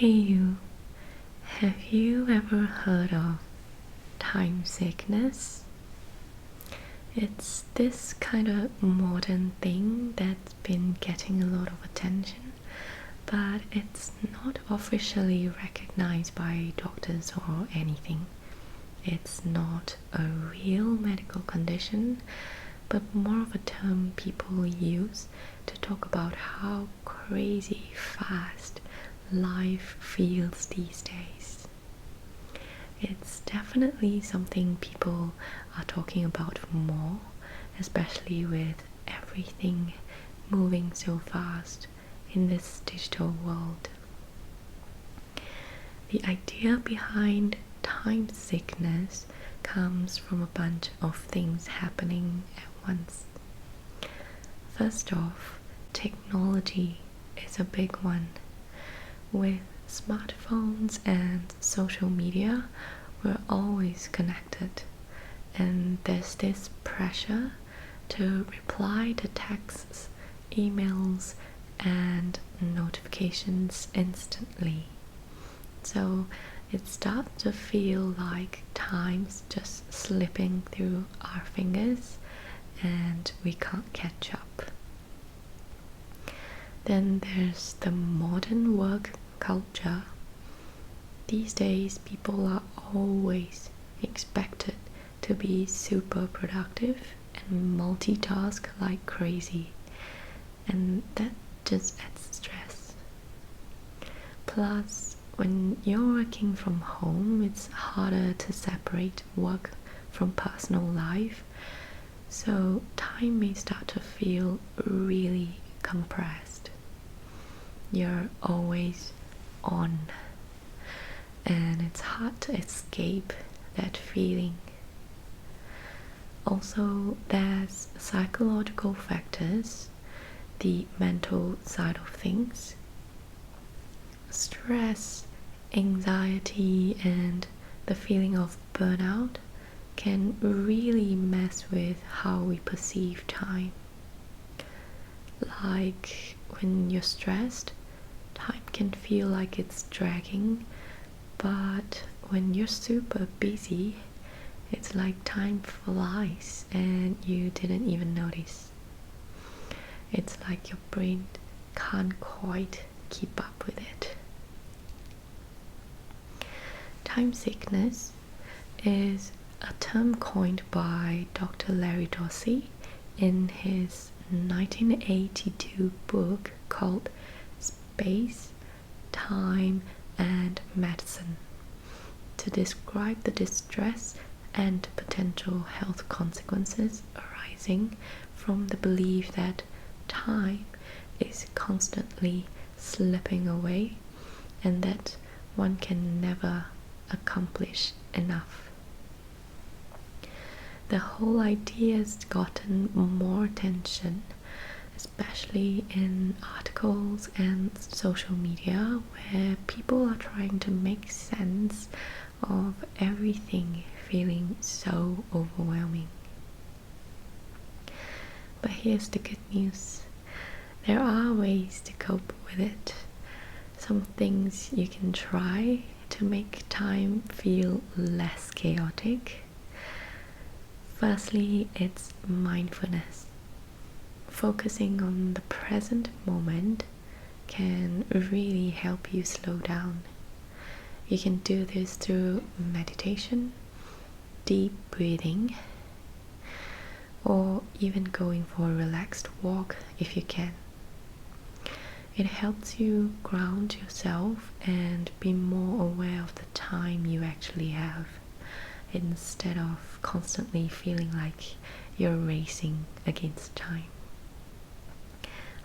Hey you, have you ever heard of time sickness? It's this kind of modern thing that's been getting a lot of attention, but it's not officially recognized by doctors or anything. It's not a real medical condition, but more of a term people use to talk about how crazy fast life feels these days. It's definitely something people are talking about more, especially with everything moving so fast in this digital world. The idea behind time sickness comes from a bunch of things happening at once. First off, technology is a big one. With smartphones and social media, we're always connected, and there's this pressure to reply to texts, emails, and notifications instantly. So it starts to feel like time's just slipping through our fingers and we can't catch up. Then there's the modern work culture. These days people are always expected to be super productive and multitask like crazy, and that just adds stress. Plus, when you're working from home, it's harder to separate work from personal life, so time may start to feel really compressed. You're always on, and it's hard to escape that feeling. Also, there's psychological factors, the mental side of things. Stress, anxiety, and the feeling of burnout can really mess with how we perceive time. Like when you're stressed, time can feel like it's dragging, but when you're super busy, it's like time flies and you didn't even notice. It's like your brain can't quite keep up with it. Time sickness is a term coined by Dr. Larry Dossey in his 1982 book called Space, Time and Medicine, to describe the distress and potential health consequences arising from the belief that time is constantly slipping away and that one can never accomplish enough. The whole idea has gotten more attention, especially in articles and social media, where people are trying to make sense of everything feeling so overwhelming. But here's the good news. There are ways to cope with it. Some things you can try to make time feel less chaotic. Firstly, it's mindfulness. Focusing on the present moment can really help you slow down. You can do this through meditation, deep breathing, or even going for a relaxed walk if you can. It helps you ground yourself and be more aware of the time you actually have, instead of constantly feeling like you're racing against time.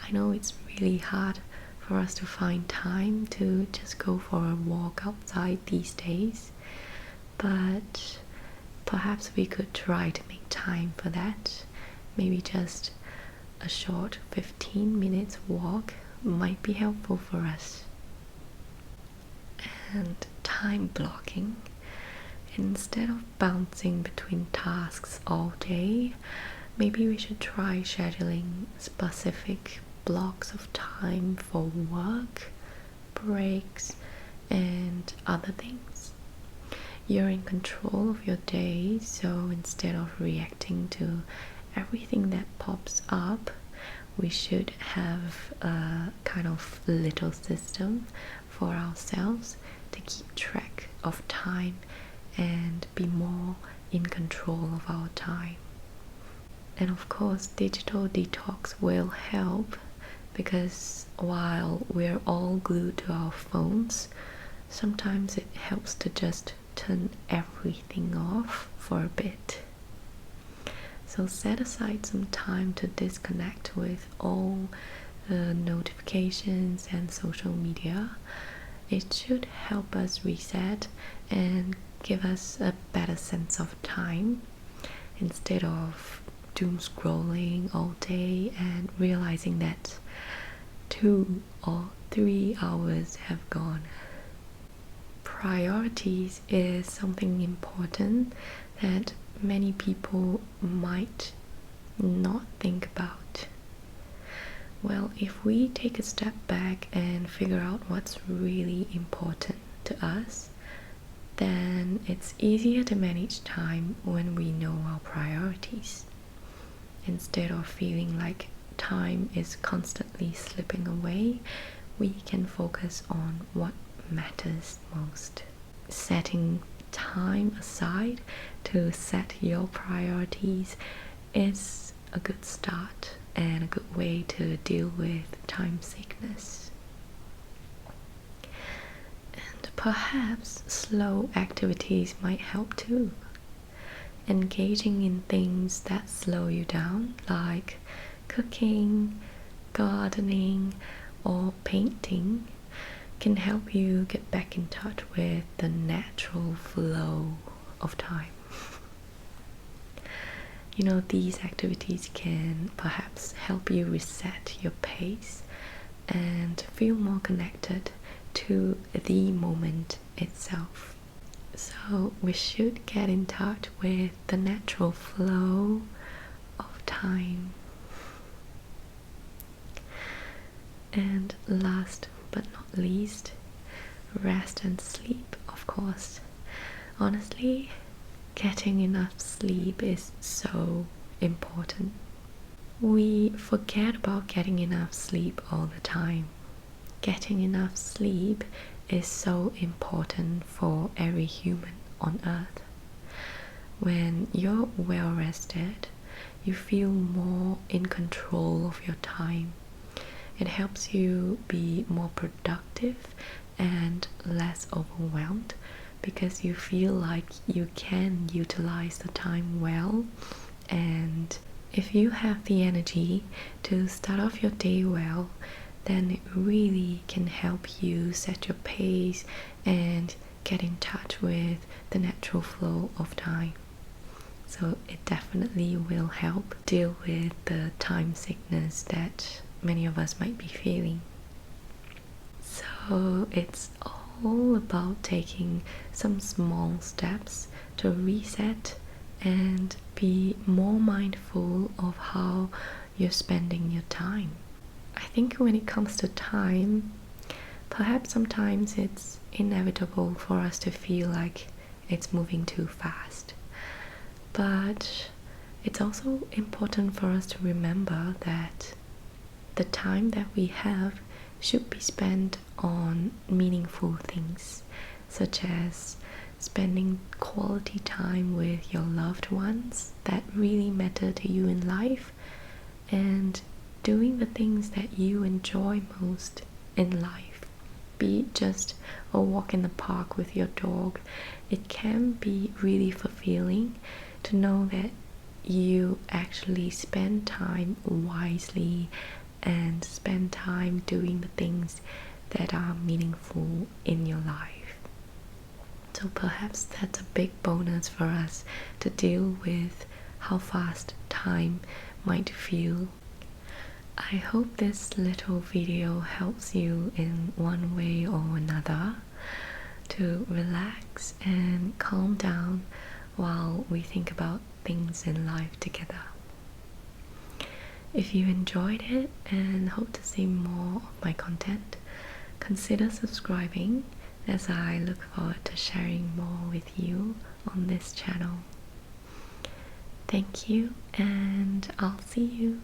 I know it's really hard for us to find time to just go for a walk outside these days, but perhaps we could try to make time for that. Maybe just a short 15 minutes walk might be helpful for us. And time blocking. Instead of bouncing between tasks all day, maybe we should try scheduling specific blocks of time for work, breaks, and other things. You're in control of your day, so instead of reacting to everything that pops up, we should have a kind of little system for ourselves to keep track of time and be more in control of our time. And of course, digital detox will help, because while we're all glued to our phones, sometimes it helps to just turn everything off for a bit. So set aside some time to disconnect with all the notifications and social media. It should help us reset and give us a better sense of time, instead of doom scrolling all day and realizing that 2 or 3 hours have gone. Priorities is something important that many people might not think about. Well, if we take a step back and figure out what's really important to us, then it's easier to manage time when we know our priorities, instead of feeling like time is constantly slipping away. We can focus on what matters most. Setting time aside to set your priorities is a good start and a good way to deal with time sickness. And perhaps slow activities might help too. Engaging in things that slow you down, like cooking, gardening, or painting, can help you get back in touch with the natural flow of time. You know, these activities can perhaps help you reset your pace and feel more connected to the moment itself. So we should get in touch with the natural flow of time. And last but not least, rest and sleep, of course. Honestly, getting enough sleep is so important. We forget about getting enough sleep all the time. Getting enough sleep is so important for every human on earth. When you're well rested, you feel more in control of your time. It helps you be more productive and less overwhelmed, because you feel like you can utilize the time well. And if you have the energy to start off your day well, then it really can help you set your pace and get in touch with the natural flow of time. So it definitely will help deal with the time sickness that many of us might be feeling. So it's all about taking some small steps to reset and be more mindful of how you're spending your time. I think when it comes to time, perhaps sometimes it's inevitable for us to feel like it's moving too fast. But it's also important for us to remember that the time that we have should be spent on meaningful things, such as spending quality time with your loved ones that really matter to you in life, and doing the things that you enjoy most in life. Be it just a walk in the park with your dog. It can be really fulfilling to know that you actually spend time wisely and spend time doing the things that are meaningful in your life. So perhaps that's a big bonus for us to deal with how fast time might feel. I hope this little video helps you in one way or another to relax and calm down while we think about things in life together. If you enjoyed it and hope to see more of my content, consider subscribing as I look forward to sharing more with you on this channel. Thank you, and I'll see you